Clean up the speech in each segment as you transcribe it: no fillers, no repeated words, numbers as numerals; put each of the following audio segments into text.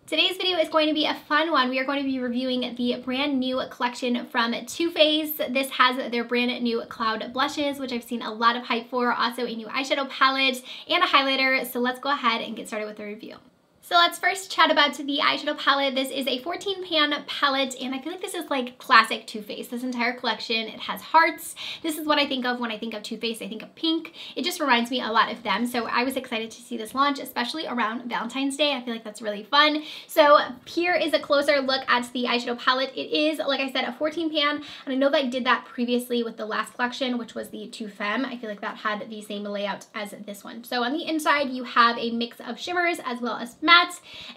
Today's video is going to be a fun one. We are going to be reviewing the brand new collection from Too Faced. This has their brand new cloud blushes, which I've seen a lot of hype for, also a new eyeshadow palette and a highlighter. So let's go ahead and get started with the review. So let's first chat about the eyeshadow palette. This is a 14 pan palette, and I feel like this is like classic Too Faced. This entire collection, it has hearts. This is what I think of when I think of Too Faced. I think of pink. It just reminds me a lot of them. So I was excited to see this launch, especially around Valentine's Day. I feel like that's really fun. So here is a closer look at the eyeshadow palette. It is, like I said, a 14 pan, and I know that I did that previously with the last collection, which was the Too Femme. I feel like that had the same layout as this one. So on the inside, you have a mix of shimmers as well as mattes.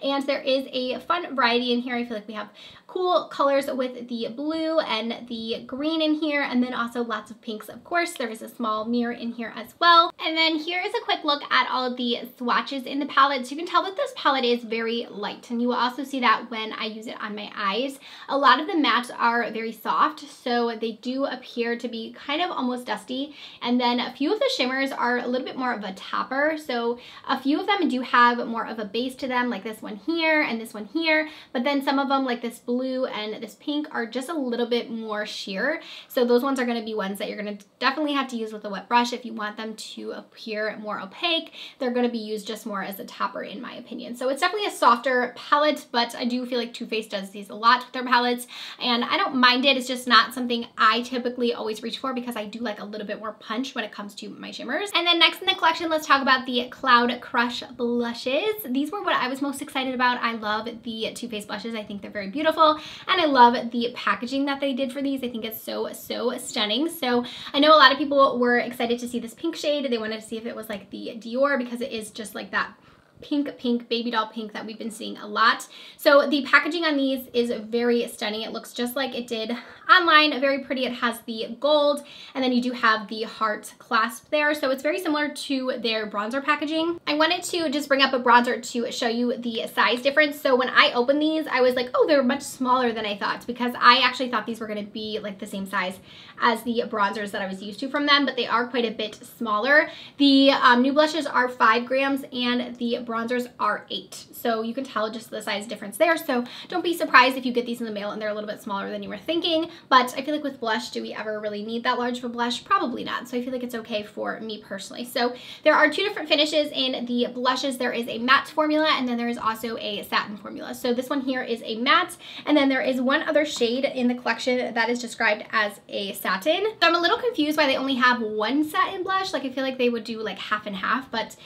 And there is a fun variety in here. I feel like we have cool colors with the blue and the green in here, and then also lots of pinks, of course. There is a small mirror in here as well. And then here is a quick look at all of the swatches in the palette. So you can tell that this palette is very light, and you will also see that when I use it on my eyes. A lot of the mattes are very soft, so they do appear to be kind of almost dusty. And then a few of the shimmers are a little bit more of a topper. So a few of them do have more of a base to them, like this one here and this one here. But then some of them, like this blue and this pink, are just a little bit more sheer. So those ones are going to be ones that you're going to definitely have to use with a wet brush if you want them to appear more opaque. They're going to be used just more as a topper, in my opinion. So it's definitely a softer palette, but I do feel like Too Faced does these a lot with their palettes, and I don't mind it. It's just not something I typically always reach for because I do like a little bit more punch when it comes to my shimmers. And then next in the collection, let's talk about the Cloud Crush blushes. These were what I was most excited about. I love the Too Faced blushes. I think they're very beautiful, and I love the packaging that they did for these. I think it's so stunning. So I know a lot of people were excited to see this pink shade. They wanted to see if it was like the Dior, because it is just like that pink baby doll pink that we've been seeing a lot. So the packaging on these is very stunning. It looks just like it did online, very pretty. It has the gold, and then you do have the heart clasp there. So it's very similar to their bronzer packaging. I wanted to just bring up a bronzer to show you the size difference. So when I opened these, I was like, oh, they're much smaller than I thought, because I actually thought these were going to be like the same size as the bronzers that I was used to from them, but they are quite a bit smaller. The new blushes are 5 grams and the bronzers are 8. So you can tell just the size difference there. So don't be surprised if you get these in the mail and they're a little bit smaller than you were thinking. But I feel like with blush, do we ever really need that large of a blush? Probably not. So I feel like it's okay for me personally. So there are 2 different finishes in the blushes. There is a matte formula, and then there is also a satin formula. So this one here is a matte, and then there is one other shade in the collection that is described as a satin. So I'm a little confused why they only have one satin blush. Like I feel like they would do like half and half, but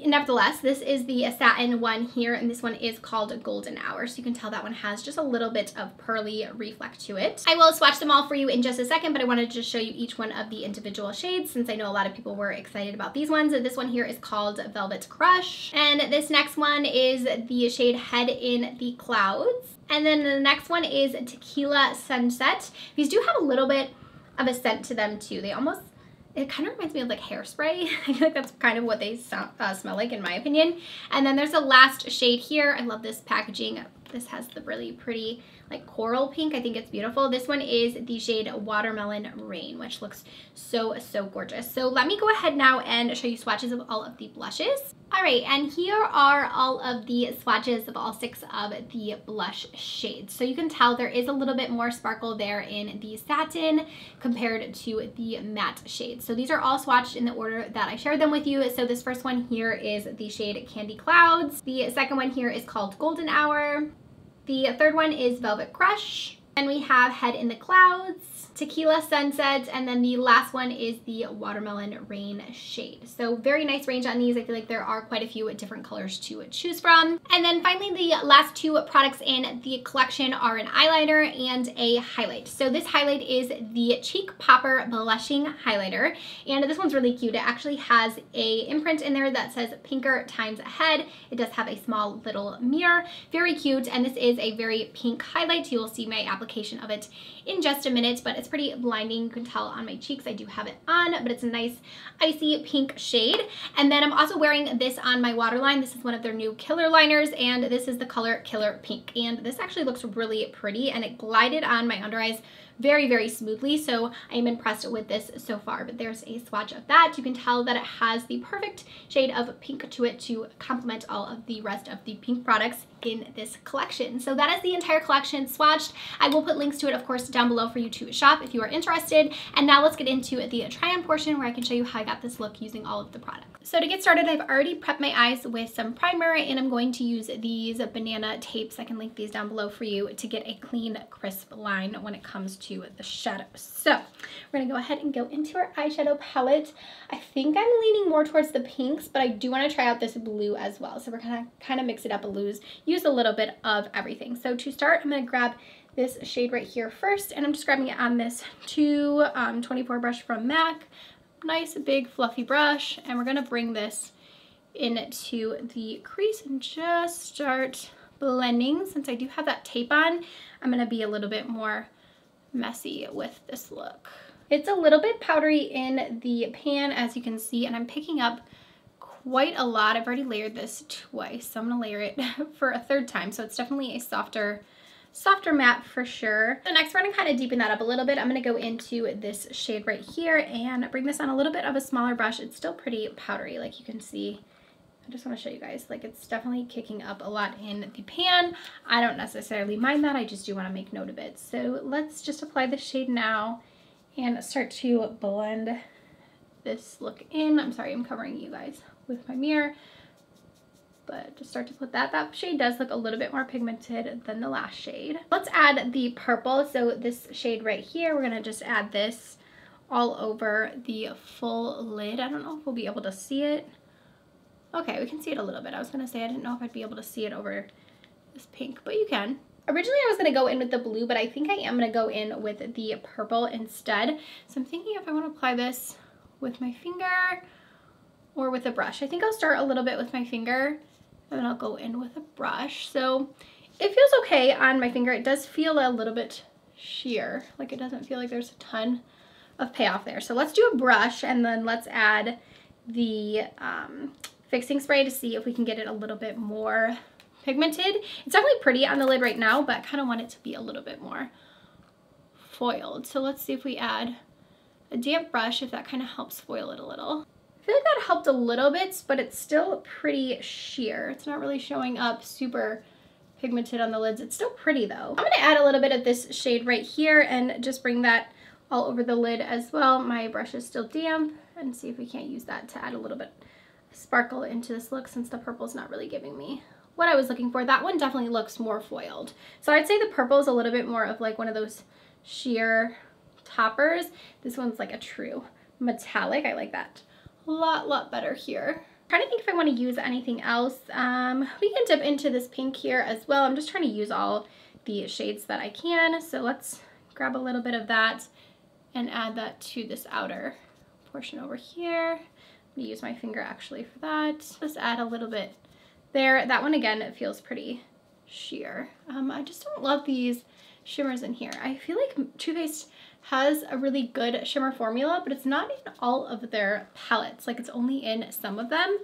nevertheless, this is the satin one here, and this one is called Golden Hour. So you can tell that one has just a little bit of pearly reflect to it. I will swatch them all for you in just a second, but I wanted to just show you each one of the individual shades, since I know a lot of people were excited about these ones. This one here is called Velvet Crush, and this next one is the shade Head in the Clouds. And then the next one is Tequila Sunset. These do have a little bit of a scent to them too. It kind of reminds me of like hairspray. I feel like that's kind of what they smell like, in my opinion. And then there's a last shade here. I love this packaging. This has the really pretty like coral pink. I think it's beautiful. This one is the shade Watermelon Rain, which looks so gorgeous. So let me go ahead now and show you swatches of all of the blushes. All right, and here are all of the swatches of all 6 of the blush shades. So you can tell there is a little bit more sparkle there in the satin compared to the matte shades. So these are all swatched in the order that I shared them with you. So this first one here is the shade Candy Clouds. The second one here is called Golden Hour. The third one is Velvet Crush. Then we have Head in the Clouds, Tequila Sunset, and then the last one is the Watermelon Rain shade. So very nice range on these. I feel like there are quite a few different colors to choose from. And then finally, the last 2 products in the collection are an eyeliner and a highlight. So this highlight is the Cheek Popper Blushing Highlighter, and this one's really cute. It actually has a imprint in there that says Pinker times Ahead. It does have a small little mirror. Very cute, and this is a very pink highlight. You will see my application of it in just a minute, but it's pretty blinding. You can tell on my cheeks I do have it on, but it's a nice icy pink shade. And then I'm also wearing this on my waterline. This is one of their new Killer liners, and this is the color Killer Pink. And this actually looks really pretty, and it glided on my under eyes very smoothly, so I am impressed with this so far. But there's a swatch of that. You can tell that it has the perfect shade of pink to it to complement all of the rest of the pink products in this collection. So that is the entire collection swatched. I will put links to it, of course, down below for you to shop if you are interested. And now let's get into the try on portion where I can show you how I got this look using all of the products. So to get started, I've already prepped my eyes with some primer, and I'm going to use these banana tapes. I can link these down below for you to get a clean, crisp line when it comes to the shadows. So we're gonna go ahead and go into our eyeshadow palette. I think I'm leaning more towards the pinks, but I do want to try out this blue as well. So we're gonna kind of mix it up and use a little bit of everything. So to start, I'm gonna grab this shade right here first, and I'm just grabbing it on this 224 brush from MAC. Nice big fluffy brush, and we're gonna bring this into the crease and just start blending. Since I do have that tape on, I'm gonna be a little bit more messy with this look. It's a little bit powdery in the pan, as you can see, and I'm picking up quite a lot. I've already layered this twice, so I'm gonna layer it for a third time. So it's definitely a softer matte for sure. So next we're gonna kind of deepen that up a little bit. I'm gonna go into this shade right here and bring this on a little bit of a smaller brush. It's still pretty powdery, like you can see. I just want to show you guys, like it's definitely kicking up a lot in the pan. I don't necessarily mind that, I just do want to make note of it. So let's just apply the shade now and start to blend this look in. I'm sorry, I'm covering you guys with my mirror. But just start to put that. That shade does look a little bit more pigmented than the last shade. Let's add the purple. So this shade right here, we're gonna just add this all over the full lid. I don't know if we'll be able to see it. Okay, we can see it a little bit. I was gonna say I didn't know if I'd be able to see it over this pink, but you can. Originally I was gonna go in with the blue, but I think I am gonna go in with the purple instead. So I'm thinking if I wanna apply this with my finger or with a brush. I think I'll start a little bit with my finger, and then I'll go in with a brush. So it feels okay on my finger. It does feel a little bit sheer. Like it doesn't feel like there's a ton of payoff there. So let's do a brush, and then let's add the fixing spray to see if we can get it a little bit more pigmented. It's definitely pretty on the lid right now, but I kind of want it to be a little bit more foiled. So let's see if we add a damp brush, if that kind of helps foil it a little. I feel like that helped a little bit, but it's still pretty sheer. It's not really showing up super pigmented on the lids. It's still pretty though. I'm gonna add a little bit of this shade right here and just bring that all over the lid as well. My brush is still damp, and see if we can't use that to add a little bit of sparkle into this look, since the purple's not really giving me what I was looking for. That one definitely looks more foiled. So I'd say the purple is a little bit more of like one of those sheer toppers. This one's like a true metallic. I like that a lot better here. I'm trying to think if I want to use anything else. We can dip into this pink here as well. I'm just trying to use all the shades that I can. So let's grab a little bit of that and add that to this outer portion over here. I'm gonna use my finger actually for that. Just add a little bit there. That one again, it feels pretty sheer. I just don't love these shimmers in here. I feel like Too Faced has a really good shimmer formula, but it's not in all of their palettes. Like it's only in some of them.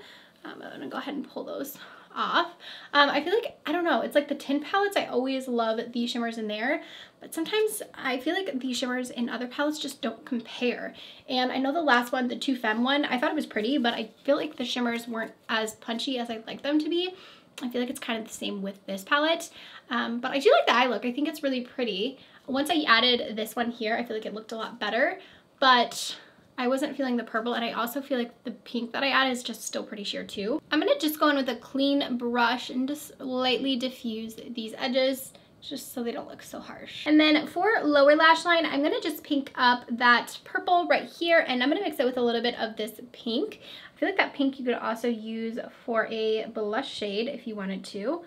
I'm gonna go ahead and pull those off. I feel like, I don't know, it's like the tint palettes, I always love the shimmers in there, but sometimes I feel like the shimmers in other palettes just don't compare. And I know the last one, the Too Femme one, I thought it was pretty, but I feel like the shimmers weren't as punchy as I'd like them to be. I feel like it's kind of the same with this palette, but I do like the eye look. I think it's really pretty. Once I added this one here, I feel like it looked a lot better, but I wasn't feeling the purple, and I also feel like the pink that I added is just still pretty sheer too. I'm gonna just go in with a clean brush and just lightly diffuse these edges just so they don't look so harsh. And then for lower lash line, I'm gonna just pink up that purple right here, and I'm gonna mix it with a little bit of this pink. I feel like that pink you could also use for a blush shade if you wanted to.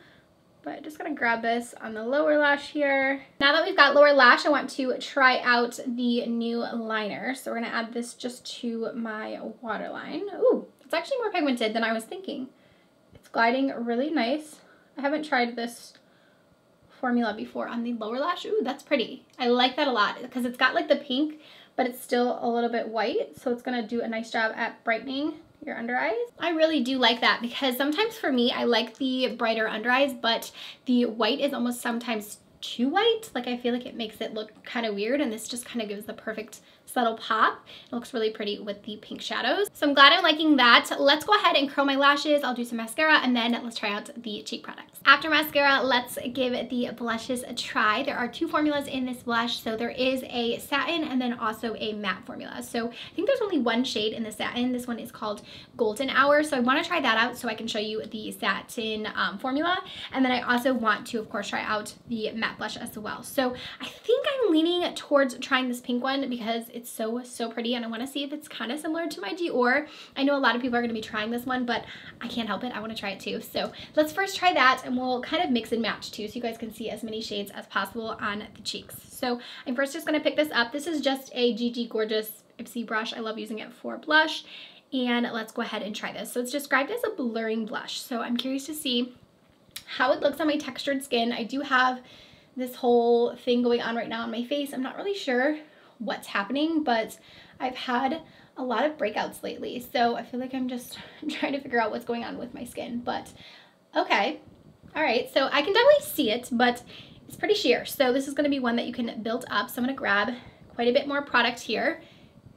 But just gonna grab this on the lower lash here. Now that we've got lower lash, I want to try out the new liner. So we're gonna add this just to my waterline. Ooh, it's actually more pigmented than I was thinking. It's gliding really nice. I haven't tried this formula before on the lower lash. Ooh, that's pretty. I like that a lot because it's got like the pink, but it's still a little bit white. So it's gonna do a nice job at brightening your under eyes. I really do like that because sometimes for me, I like the brighter under eyes, but the white is almost sometimes too white. Like I feel like it makes it look kind of weird, and this just kind of gives the perfect subtle pop. It looks really pretty with the pink shadows. So I'm glad I'm liking that. Let's go ahead and curl my lashes. I'll do some mascara and then let's try out the cheek products. After mascara, let's give the blushes a try. There are two formulas in this blush. So there is a satin and then also a matte formula. So I think there's only one shade in the satin. This one is called Golden Hour. So I want to try that out so I can show you the satin formula. And then I also want to, of course, try out the matte blush as well. So I think I'm leaning towards trying this pink one because it's so pretty, and I want to see if it's kind of similar to my Dior. I know a lot of people are going to be trying this one, but I can't help it. I want to try it too. So let's first try that, and we'll kind of mix and match too, so you guys can see as many shades as possible on the cheeks. So I'm first just going to pick this up. This is just a GG Gorgeous Ipsy brush. I love using it for blush, and let's go ahead and try this. So it's described as a blurring blush, so I'm curious to see how it looks on my textured skin. I do have this whole thing going on right now on my face. I'm not really sure what's happening, but I've had a lot of breakouts lately, so I feel like I'm just trying to figure out what's going on with my skin. But okay, all right, so I can definitely see it, but it's pretty sheer. So this is going to be one that you can build up. So I'm going to grab quite a bit more product here,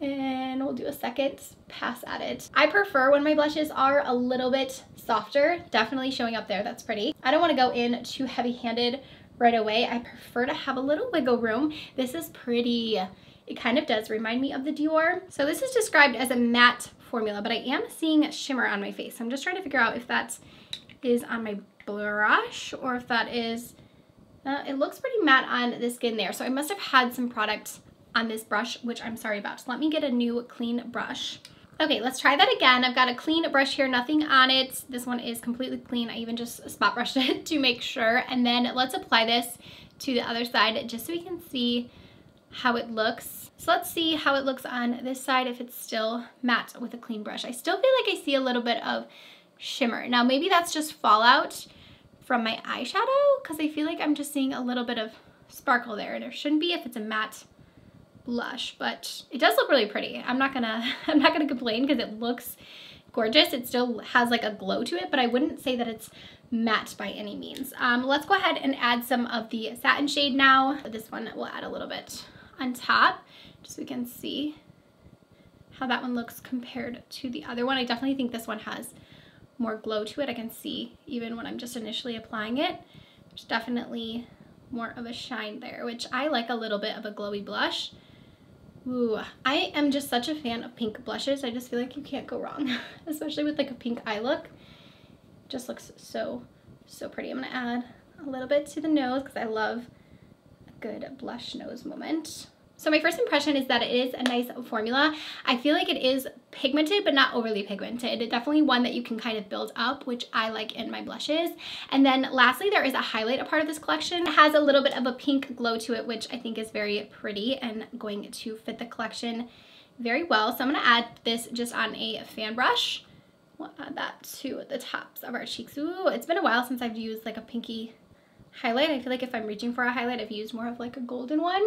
and we'll do a second pass at it. I prefer when my blushes are a little bit softer, definitely showing up there. That's pretty. I don't want to go in too heavy-handed right away. I prefer to have a little wiggle room. This is pretty. It kind of does remind me of the Dior. So this is described as a matte formula, but I am seeing shimmer on my face. I'm just trying to figure out if that is on my brush or if that is, it looks pretty matte on the skin there. So I must have had some product on this brush, which I'm sorry about. So let me get a new clean brush. Okay, let's try that again. I've got a clean brush here, nothing on it. This one is completely clean. I even just spot brushed it to make sure. And then let's apply this to the other side just so we can see how it looks. So let's see how it looks on this side if it's still matte with a clean brush. I still feel like I see a little bit of shimmer. Now maybe that's just fallout from my eyeshadow because I feel like I'm just seeing a little bit of sparkle there. There shouldn't be if it's a matte blush, but it does look really pretty. I'm not gonna complain because it looks gorgeous. It still has like a glow to it, but I wouldn't say that it's matte by any means. Let's go ahead and add some of the satin shade now. This one will add a little bit on top just so we can see how that one looks compared to the other one. I definitely think this one has more glow to it. I can see even when I'm just initially applying it, there's definitely more of a shine there, which I like a little bit of a glowy blush. Ooh, I am just such a fan of pink blushes. I just feel like you can't go wrong, especially with like a pink eye look. It just looks so pretty. I'm gonna add a little bit to the nose because I love a good blush nose moment. So my first impression is that it is a nice formula. I feel like it is pigmented, but not overly pigmented. It's definitely one that you can kind of build up, which I like in my blushes. And then lastly, there is a highlight a part of this collection. It has a little bit of a pink glow to it, which I think is very pretty and going to fit the collection very well. So I'm gonna add this just on a fan brush. We'll add that to the tops of our cheeks. Ooh, it's been a while since I've used like a pinky highlight. I feel like if I'm reaching for a highlight, I've used more of like a golden one.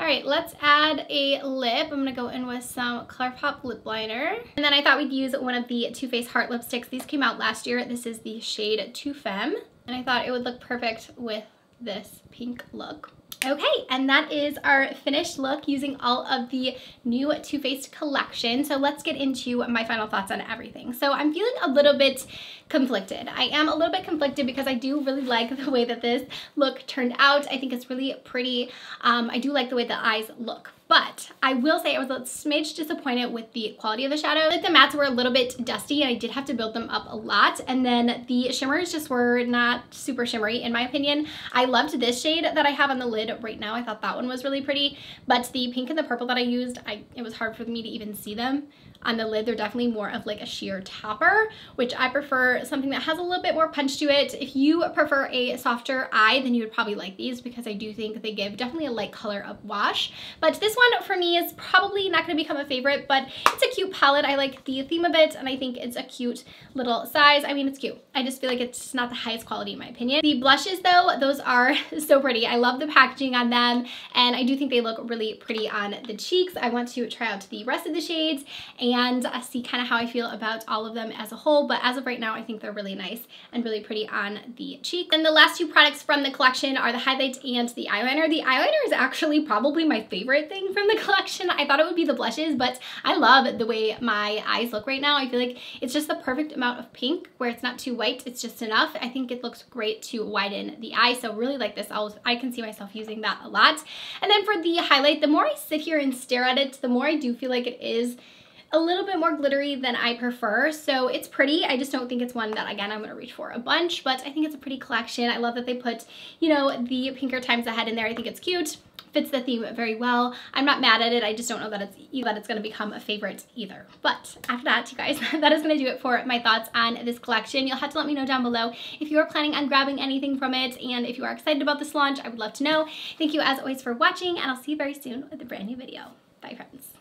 All right, let's add a lip. I'm gonna go in with some ColourPop lip liner. And then I thought we'd use one of the Too Faced Heart lipsticks. These came out last year. This is the shade Too Femme. And I thought it would look perfect with this pink look. Okay, and that is our finished look using all of the new Too Faced collection. So let's get into my final thoughts on everything. So I'm feeling a little bit conflicted. I am a little bit conflicted because I do really like the way that this look turned out. I think it's really pretty. I do like the way the eyes look. But I will say I was a smidge disappointed with the quality of the shadow. Like the mattes were a little bit dusty and I did have to build them up a lot. And then the shimmers just were not super shimmery in my opinion. I loved this shade that I have on the lid right now. I thought that one was really pretty. But the pink and the purple that I used, it was hard for me to even see them on the lid. They're definitely more of like a sheer topper, which I prefer something that has a little bit more punch to it. If you prefer a softer eye, then you would probably like these because I do think they give definitely a light color of wash. But this one for me is probably not going to become a favorite, but it's a cute palette. I like the theme of it and I think it's a cute little size. I mean, it's cute. I just feel like it's just not the highest quality in my opinion. The blushes though, those are so pretty. I love the packaging on them, and I do think they look really pretty on the cheeks. I want to try out the rest of the shades and see kind of how I feel about all of them as a whole, but as of right now, I think they're really nice and really pretty on the cheek. And the last two products from the collection are the highlights and the eyeliner. The eyeliner is actually probably my favorite thing from the collection. I thought it would be the blushes, but I love the way my eyes look right now. I feel like it's just the perfect amount of pink where it's not too white, it's just enough. I think it looks great to widen the eye, so really like this. I can see myself using that a lot. And then for the highlight, the more I sit here and stare at it, the more I do feel like it is a little bit more glittery than I prefer. So it's pretty. I just don't think it's one that, again, I'm going to reach for a bunch, but I think it's a pretty collection. I love that they put, you know, the pinker times ahead in there. I think it's cute. Fits the theme very well. I'm not mad at it. I just don't know that it's going to become a favorite either. But after that, you guys, that is going to do it for my thoughts on this collection. You'll have to let me know down below if you are planning on grabbing anything from it, and if you are excited about this launch, I would love to know. Thank you as always for watching, and I'll see you very soon with a brand new video. Bye, friends.